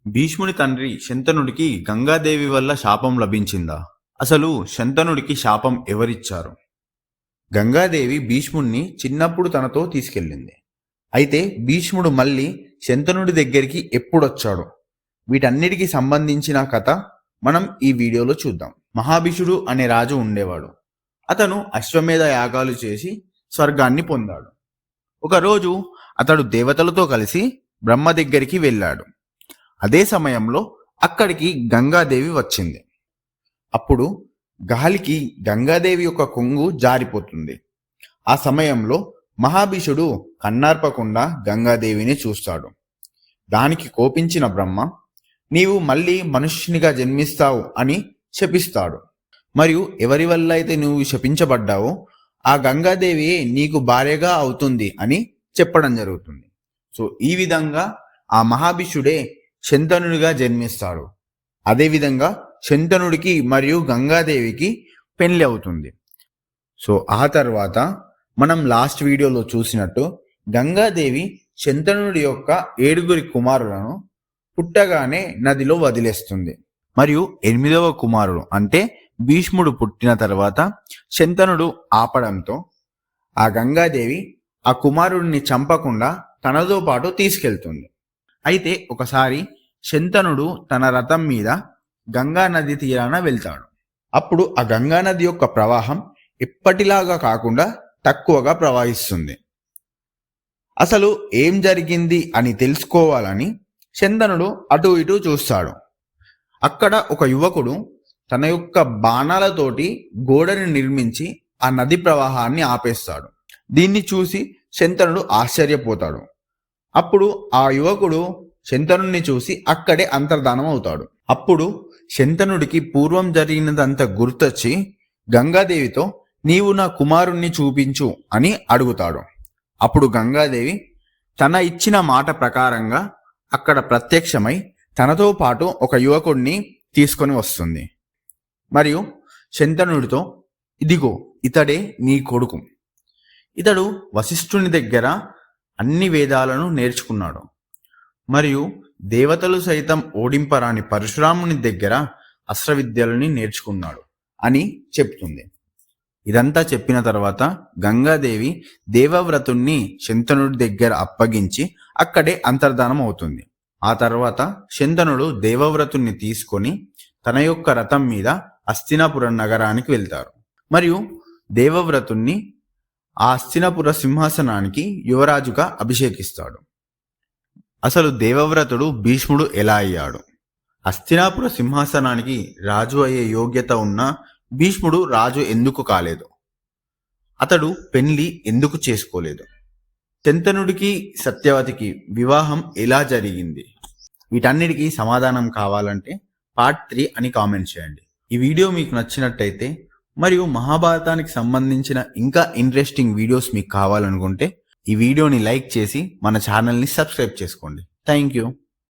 భీష్ముని తండ్రి శంతనుడికి గంగాదేవి వల్ల శాపం లభించిందా? అసలు శంతనుడికి శాపం ఎవరిచ్చారు? గంగాదేవి భీష్ముణ్ణి చిన్నప్పుడు తనతో తీసుకెళ్ళింది. అయితే భీష్ముడు మళ్ళీ శంతనుడి దగ్గరికి ఎప్పుడొచ్చాడో వీటన్నిటికీ సంబంధించిన కథ మనం ఈ వీడియోలో చూద్దాం. మహాభీషుడు అనే రాజు ఉండేవాడు. అతను అశ్వమేధ యాగాలు చేసి స్వర్గాన్ని పొందాడు. ఒకరోజు అతడు దేవతలతో కలిసి బ్రహ్మ దగ్గరికి వెళ్ళాడు. అదే సమయంలో అక్కడికి గంగాదేవి వచ్చింది. అప్పుడు గాలికి గంగాదేవి యొక్క కొంగు జారిపోతుంది. ఆ సమయంలో మహాభీషుడు కన్నార్పకుండా గంగాదేవిని చూస్తాడు. దానికి కోపించిన బ్రహ్మ, నీవు మళ్ళీ మనుష్యునిగా జన్మిస్తావు అని శపిస్తాడు. మరియు ఎవరి వల్ల అయితే నువ్వు శపించబడ్డావో ఆ గంగాదేవియే నీకు భార్యగా అవుతుంది అని చెప్పడం జరుగుతుంది. సో ఈ విధంగా ఆ మహాభీషుడే శంతనుడిగా జన్మిస్తాడు. అదేవిధంగా శంతనుడికి మరియు గంగాదేవికి పెళ్లి అవుతుంది. సో ఆ తర్వాత మనం లాస్ట్ వీడియోలో చూసినట్టు గంగాదేవి శంతనుడి యొక్క 7 కుమారులను పుట్టగానే నదిలో వదిలేస్తుంది. మరియు 8వ కుమారుడు అంటే భీష్ముడు పుట్టిన తర్వాత శంతనుడు ఆపడంతో ఆ గంగాదేవి ఆ కుమారుడిని చంపకుండా తనతో పాటు తీసుకెళ్తుంది. అయితే ఒకసారి శంతనుడు తన రథం మీద గంగా నది తీరాన వెళ్తాడు. అప్పుడు ఆ గంగా నది యొక్క ప్రవాహం ఎప్పటిలాగా కాకుండా తక్కువగా ప్రవహిస్తుంది. అసలు ఏం జరిగింది అని తెలుసుకోవాలని శంతనుడు అటు ఇటు చూస్తాడు. అక్కడ ఒక యువకుడు తన యొక్క బాణాలతోటి గోడని నిర్మించి ఆ నది ప్రవాహాన్ని ఆపేస్తాడు. దీన్ని చూసి శంతనుడు ఆశ్చర్యపోతాడు. అప్పుడు ఆ యువకుడు శంతనుడిని చూసి అక్కడే అంతర్ధానం అవుతాడు. అప్పుడు శంతనుడికి పూర్వం జరిగినదంతా గుర్తొచ్చి గంగాదేవితో నీవు నా కుమారుణ్ణి చూపించు అని అడుగుతాడు. అప్పుడు గంగాదేవి తన ఇచ్చిన మాట ప్రకారంగా అక్కడ ప్రత్యక్షమై తనతో పాటు ఒక యువకుడిని తీసుకొని వస్తుంది. మరియు శంతనుడితో, ఇదిగో ఇతడే నీ కొడుకు. ఇతడు వశిష్ఠుని దగ్గర అన్ని వేదాలను నేర్చుకున్నాడు. మరియు దేవతలు సైతం ఓడింపరాని పరశురాముని దగ్గర అస్త్రవిద్యలని నేర్చుకున్నాడు అని చెప్తుంది. ఇదంతా చెప్పిన తర్వాత గంగాదేవి దేవవ్రతుణ్ణి శంతనుడి దగ్గర అప్పగించి అక్కడే అంతర్ధానం అవుతుంది. ఆ తర్వాత శంతనుడు దేవవ్రతుణ్ణి తీసుకొని తన యొక్క రథం మీద హస్తినాపురం నగరానికి వెళ్తారు. మరియు దేవవ్రతుణ్ణి ఆ హస్తినాపుర సింహాసనానికి యువరాజుగా అభిషేకిస్తాడు. అసలు దేవవ్రతుడు భీష్ముడు ఎలా అయ్యాడు? హస్తినాపుర సింహాసనానికి రాజు అయ్యే యోగ్యత ఉన్న భీష్ముడు రాజు ఎందుకు కాలేదు? అతడు పెళ్లి ఎందుకు చేసుకోలేదు? శంతనుడికి సత్యవతికి వివాహం ఎలా జరిగింది? వీటన్నిటికీ సమాధానం కావాలంటే పార్ట్ 3 అని కామెంట్ చేయండి. ఈ వీడియో మీకు నచ్చినట్టయితే మరియు మహాభారతానికి సంబంధించిన ఇంకా ఇంట్రెస్టింగ్ వీడియోస్ మీకు కావాలనుకుంటే ఈ వీడియోని లైక్ చేసి మన ఛానల్ని సబ్స్క్రైబ్ చేసుకోండి. Thank you.